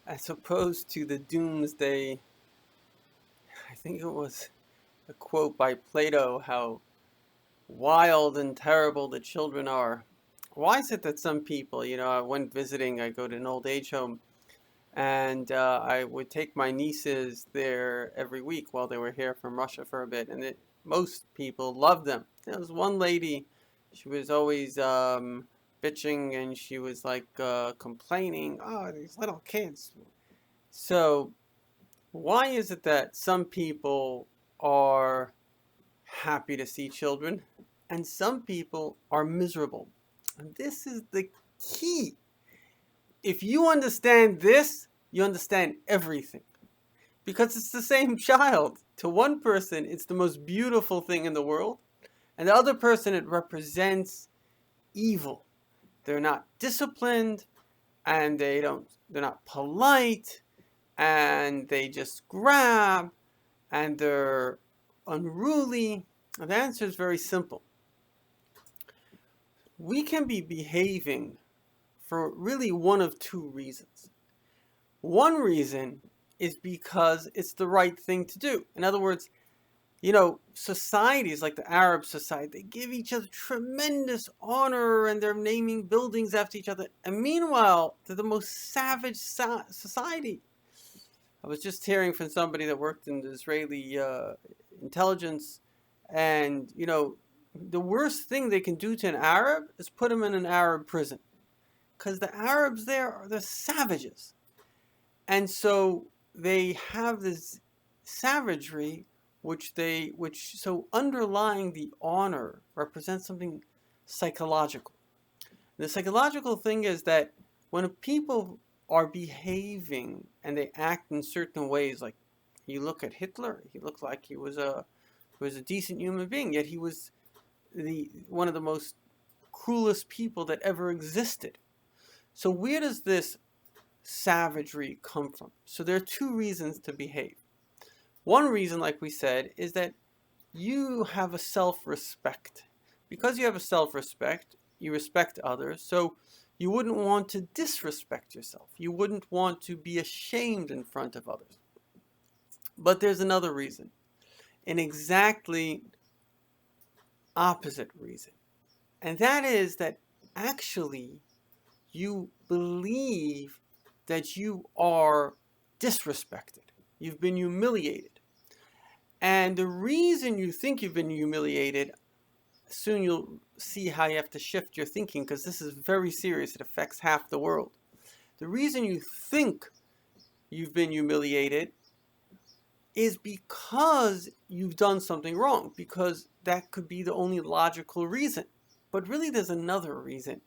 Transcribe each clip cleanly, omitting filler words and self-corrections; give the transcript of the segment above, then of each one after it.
as opposed to the doomsday. I think it was a quote by Plato, how wild and terrible the children are. Why is it that some people, I went visiting, I go to an old age home, and I would take my nieces there every week while they were here from Russia for a bit, and most people loved them. There was one lady, she was always bitching, and she was like complaining, oh, these little kids. So, why is it that some people are happy to see children and some people are miserable? And this is the key. If you understand this, you understand everything. Because it's the same child. To one person, it's the most beautiful thing in the world. And the other person, it represents evil. They're not disciplined, and they're not polite, and they just grab, and they're unruly. And the answer is very simple. We can be behaving for really one of two reasons. One reason is because it's the right thing to do. In other words, societies like the Arab society, they give each other tremendous honor and they're naming buildings after each other. And meanwhile, they're the most savage society. I was just hearing from somebody that worked in the Israeli intelligence, and, the worst thing they can do to an Arab is put him in an Arab prison. Because the Arabs there are the savages. And so they have this savagery which so underlying the honor represents something psychological. The psychological thing is that when people are behaving and they act in certain ways, like you look at Hitler, he looked like he was a decent human being, yet he was one of the most cruelest people that ever existed. So where does this savagery come from? So there are two reasons to behave. One reason, like we said, is that you have a self-respect. Because you have a self-respect, you respect others, so you wouldn't want to disrespect yourself. You wouldn't want to be ashamed in front of others. But there's another reason, an exactly opposite reason. And that is that actually you believe that you are disrespected. You've been humiliated. And the reason you think you've been humiliated, soon you'll see how you have to shift your thinking, because this is very serious. It affects half the world. The reason you think you've been humiliated is because you've done something wrong, because that could be the only logical reason. But really there's another reason.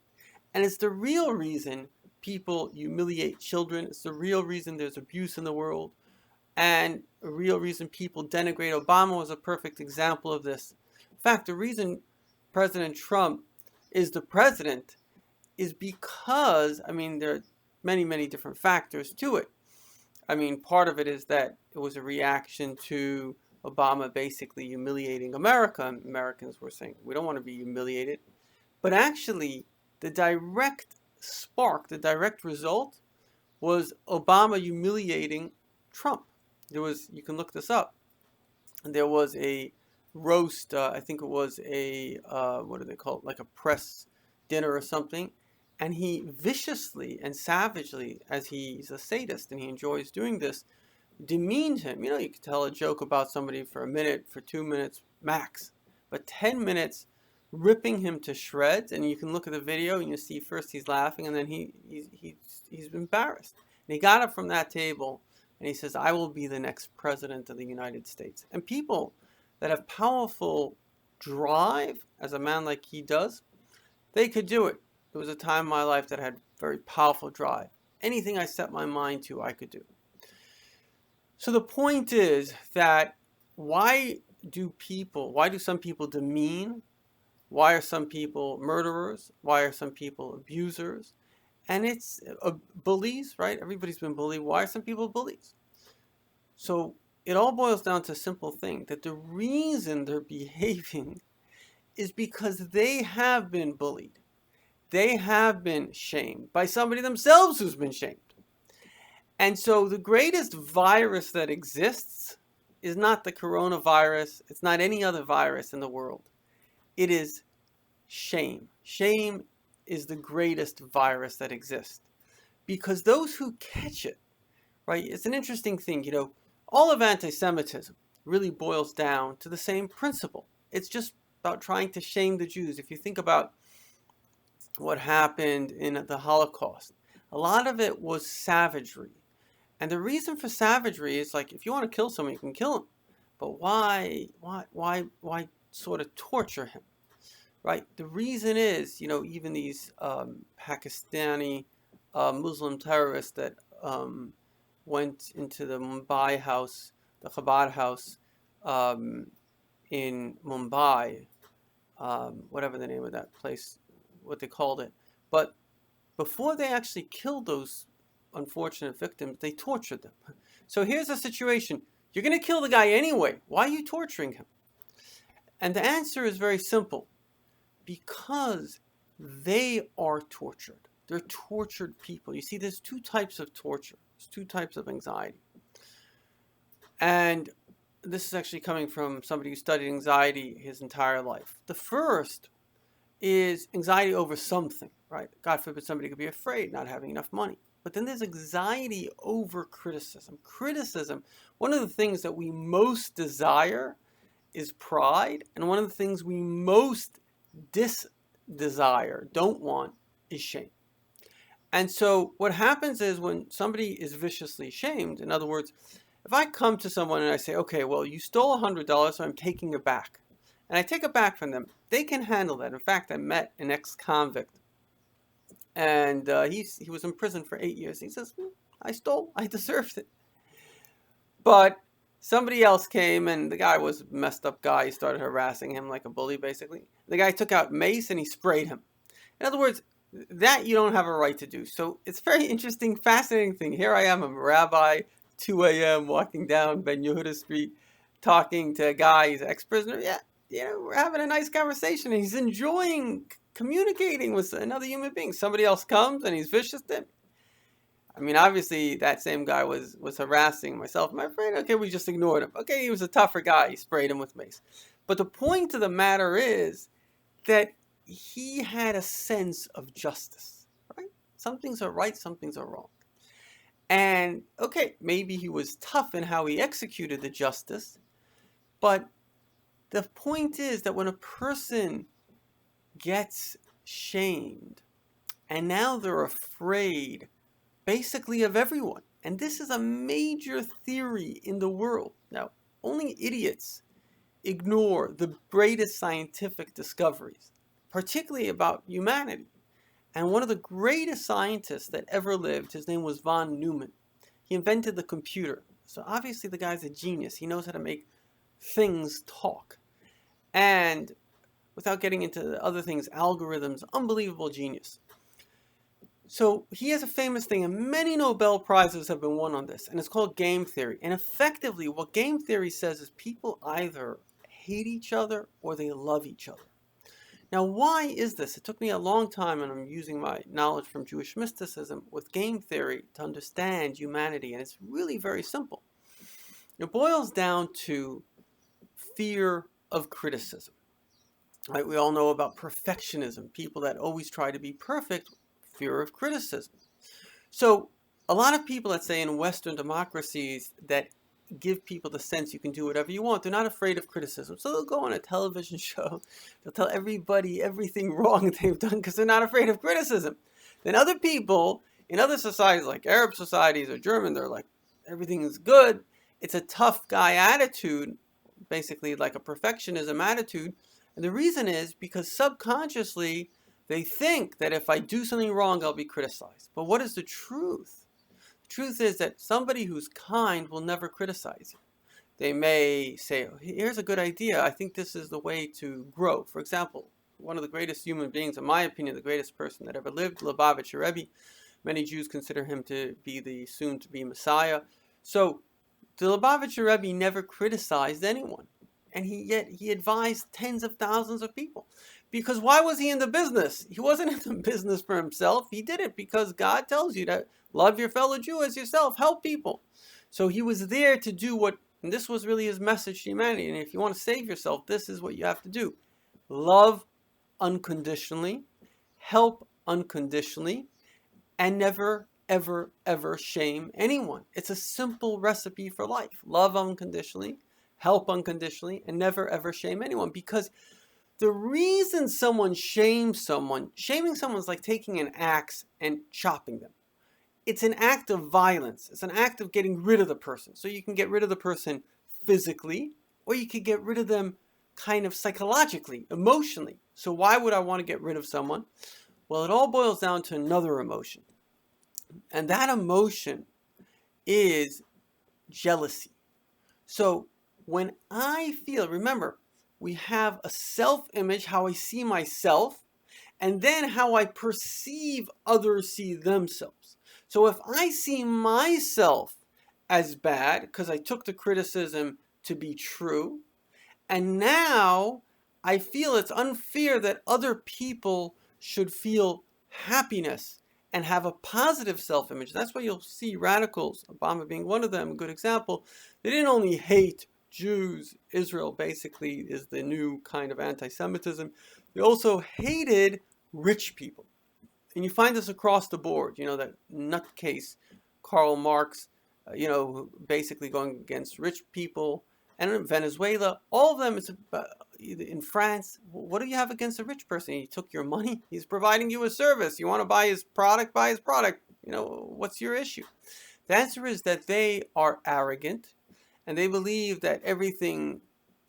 And it's the real reason people humiliate children. It's the real reason there's abuse in the world. And a real reason people denigrate. Obama was a perfect example of this. In fact, the reason President Trump is the president is because, there are many, many different factors to it. Part of it is that it was a reaction to Obama basically humiliating America. Americans were saying, we don't want to be humiliated. But actually, the direct spark, the direct result was Obama humiliating Trump. You can look this up. There was a roast, I think it was what do they call it, like a press dinner or something. And he viciously and savagely, as he's a sadist and he enjoys doing this, demeaned him. You could tell a joke about somebody for a minute, for 2 minutes max. But 10 minutes ripping him to shreds, and you can look at the video and you see first he's laughing and then he's embarrassed. And he got up from that table and he says, I will be the next president of the United States. And people that have powerful drive, as a man like he does, they could do it. There was a time in my life that I had very powerful drive. Anything I set my mind to, I could do. So the point is that why do some people demean? Why are some people murderers? Why are some people abusers? And it's bullies, right? Everybody's been bullied. Why are some people bullies? So it all boils down to a simple thing, that the reason they're behaving is because they have been bullied. They have been shamed by somebody themselves who's been shamed. And so the greatest virus that exists is not the coronavirus. It's not any other virus in the world. It is shame. Shame is the greatest virus that exists because those who catch it, right? It's an interesting thing, all of anti-Semitism really boils down to the same principle. It's just about trying to shame the Jews. If you think about what happened in the Holocaust, a lot of it was savagery. And the reason for savagery is like, if you want to kill someone, you can kill him. But why sort of torture him, right? The reason is, even these Pakistani Muslim terrorists that went into the Mumbai house, the Chabad house in Mumbai, whatever the name of that place, what they called it. But before they actually killed those unfortunate victims, they tortured them. So here's the situation. You're going to kill the guy anyway. Why are you torturing him? And the answer is very simple. Because they are tortured. They're tortured people. You see, there's two types of torture. There's two types of anxiety. And this is actually coming from somebody who studied anxiety his entire life. The first is anxiety over something, right? God forbid somebody could be afraid, not having enough money. But then there's anxiety over criticism. Criticism, one of the things that we most desire is pride. And one of the things we most desire, don't want, is shame. And so what happens is when somebody is viciously shamed, in other words, if I come to someone and I say, okay, well, you stole $100, so I'm taking it back. And I take it back from them, they can handle that. In fact, I met an ex-convict. And he was in prison for 8 years. He says, I stole, I deserved it. But somebody else came, and the guy was a messed up guy. He started harassing him like a bully, basically. The guy took out mace, and he sprayed him. In other words, that you don't have a right to do. So it's a very interesting, fascinating thing. Here I am, I'm a rabbi, 2 a.m., walking down Ben Yehuda Street, talking to a guy, he's an ex-prisoner. Yeah, we're having a nice conversation, and he's enjoying communicating with another human being. Somebody else comes, and he's vicious to him. I mean, obviously, that same guy was harassing myself and my friend. Okay, we just ignored him. Okay, he was a tougher guy. He sprayed him with mace. But the point of the matter is that he had a sense of justice, right? Some things are right, some things are wrong. And, okay, maybe he was tough in how he executed the justice. But the point is that when a person gets shamed and now they're afraid basically of everyone. And this is a major theory in the world. Now, only idiots ignore the greatest scientific discoveries, particularly about humanity. And one of the greatest scientists that ever lived, his name was von Neumann. He invented the computer. So obviously the guy's a genius. He knows how to make things talk. And without getting into the other things, algorithms, unbelievable genius. So he has a famous thing, and many Nobel Prizes have been won on this, and it's called game theory. And effectively, what game theory says is people either hate each other or they love each other. Now, why is this? It took me a long time, and I'm using my knowledge from Jewish mysticism with game theory to understand humanity, and it's really very simple. It boils down to fear of criticism. Right? We all know about perfectionism, people that always try to be perfect, fear of criticism. So a lot of people, let's say in Western democracies, that give people the sense you can do whatever you want, they're not afraid of criticism. So they'll go on a television show, they'll tell everybody everything wrong they've done because they're not afraid of criticism. Then other people in other societies, like Arab societies or German, they're like, everything is good. It's a tough guy attitude, basically like a perfectionism attitude. And the reason is because subconsciously they think that if I do something wrong, I'll be criticized. But what is the truth? The truth is that somebody who's kind will never criticize you. They may say, oh, here's a good idea. I think this is the way to grow. For example, one of the greatest human beings, in my opinion, the greatest person that ever lived, Lubavitcher Rebbe. Many Jews consider him to be the soon-to-be Messiah. So the Lubavitcher Rebbe never criticized anyone. And yet he advised tens of thousands of people. Because why was he in the business? He wasn't in the business for himself. He did it because God tells you that Love your fellow Jew as yourself. Help people. So he was there to do what, and this was really his message to humanity. And if you want to save yourself, this is what you have to do. Love unconditionally, help unconditionally, and never, ever, ever shame anyone. It's a simple recipe for life. Love unconditionally, help unconditionally, and never, ever shame anyone. Because the reason someone shames someone, shaming someone is like taking an axe and chopping them. It's an act of violence. It's an act of getting rid of the person. So you can get rid of the person physically, or you could get rid of them kind of psychologically, emotionally. So why would I want to get rid of someone? Well, it all boils down to another emotion. And that emotion is jealousy. So when I feel, remember, we have a self-image, how I see myself, and then how I perceive others see themselves. So if I see myself as bad because I took the criticism to be true, and now I feel it's unfair that other people should feel happiness and have a positive self-image. That's why you'll see radicals, Obama being one of them, a good example. They didn't only hate Jews. Israel basically is the new kind of anti-Semitism. They also hated rich people. And you find this across the board. You know, that nutcase Karl Marx, basically going against rich people. And in Venezuela, all of them, in France, what do you have against a rich person? He took your money. He's providing you a service. You want to buy his product, buy his product. What's your issue? The answer is that they are arrogant and they believe that everything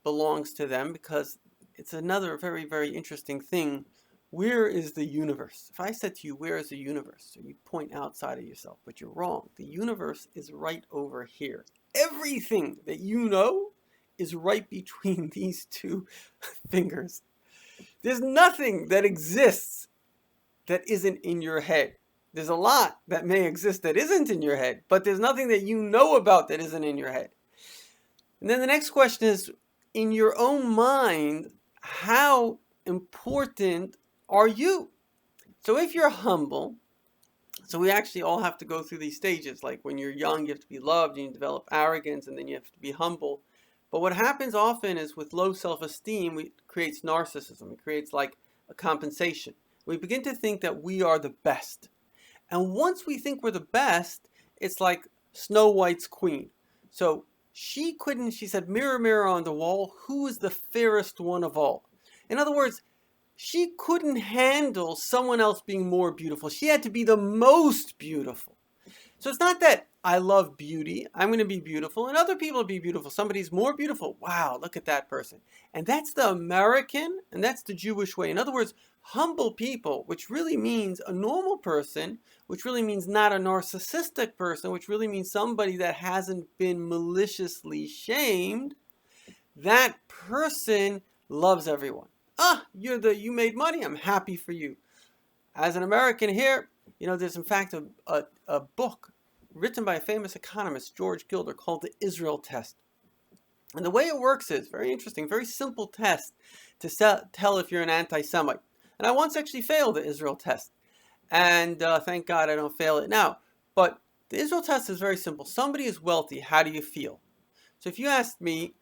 belongs to them, because it's another very, very interesting thing. Where is the universe? If I said to you, where is the universe? So you point outside of yourself, but you're wrong. The universe is right over here. Everything that you know is right between these two fingers. There's nothing that exists that isn't in your head. There's a lot that may exist that isn't in your head, but there's nothing that you know about that isn't in your head. And then the next question is, in your own mind, how important are you? So if you're humble, so we actually all have to go through these stages. Like when you're young, you have to be loved, you develop arrogance, and then you have to be humble. But what happens often is with low self-esteem, it creates narcissism. It creates like a compensation. We begin to think that we are the best. And once we think we're the best, it's like Snow White's queen. So she said, mirror, mirror on the wall, who is the fairest one of all? In other words, she couldn't handle someone else being more beautiful. She had to be the most beautiful. So it's not that I love beauty, I'm going to be beautiful, and other people will be beautiful. Somebody's more beautiful. Wow, look at that person. And that's the American, and that's the Jewish way. In other words, humble people, which really means a normal person, which really means not a narcissistic person, which really means somebody that hasn't been maliciously shamed, that person loves everyone. You made money, I'm happy for you. As an American here, there's in fact a book written by a famous economist, George Gilder, called the Israel Test. And the way it works is very interesting, very simple test to tell if you're an anti-Semite. And I once actually failed the Israel Test. And thank God I don't fail it now. But the Israel Test is very simple. Somebody is wealthy, how do you feel? So if you asked me,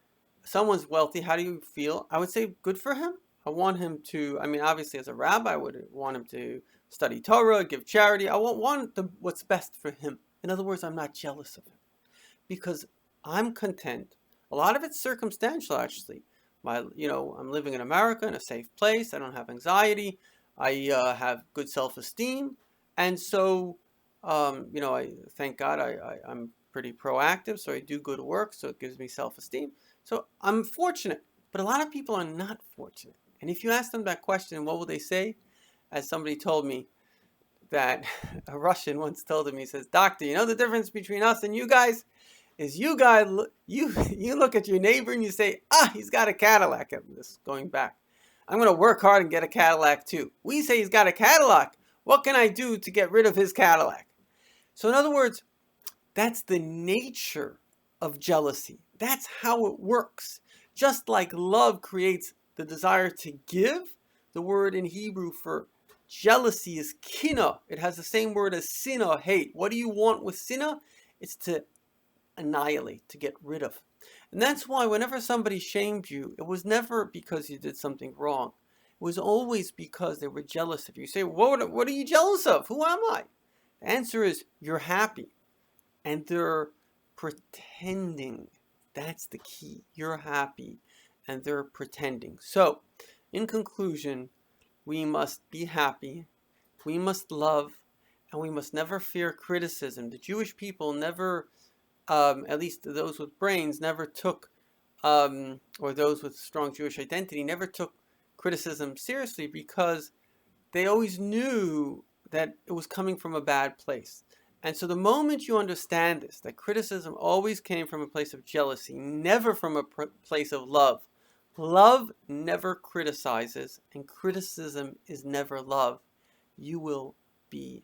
someone's wealthy, how do you feel? I would say, good for him. I want him to, obviously as a rabbi, I would want him to study Torah, give charity. I want what's best for him. In other words, I'm not jealous of him because I'm content. A lot of it's circumstantial, actually. I'm living in America in a safe place. I don't have anxiety. I have good self-esteem. And so, I thank God I'm pretty proactive. So I do good work. So it gives me self-esteem. So I'm fortunate. But a lot of people are not fortunate. And if you ask them that question, what will they say? As somebody told me, that a Russian once told him, he says, "Doctor, the difference between us and you guys is you guys, you look at your neighbor and you say, he's got a Cadillac." This going back. I'm going to work hard and get a Cadillac too. We say he's got a Cadillac. What can I do to get rid of his Cadillac? So in other words, that's the nature of jealousy. That's how it works. Just like love creates the desire to give, the word in Hebrew for Jealousy is kina. It has the same word as sina, hate. What do you want with sina? It's to annihilate, to get rid of. And that's why whenever somebody shamed you, it was never because you did something wrong. It was always because they were jealous of you. You say, what are you jealous of? Who am I? The answer is, you're happy. And they're pretending. That's the key. You're happy and they're pretending. So, in conclusion, we must be happy, we must love, and we must never fear criticism. The Jewish people never, at least those with brains, never took, or those with strong Jewish identity, never took criticism seriously because they always knew that it was coming from a bad place. And so the moment you understand this, that criticism always came from a place of jealousy, never from a place of love. Love never criticizes, and criticism is never love. You will be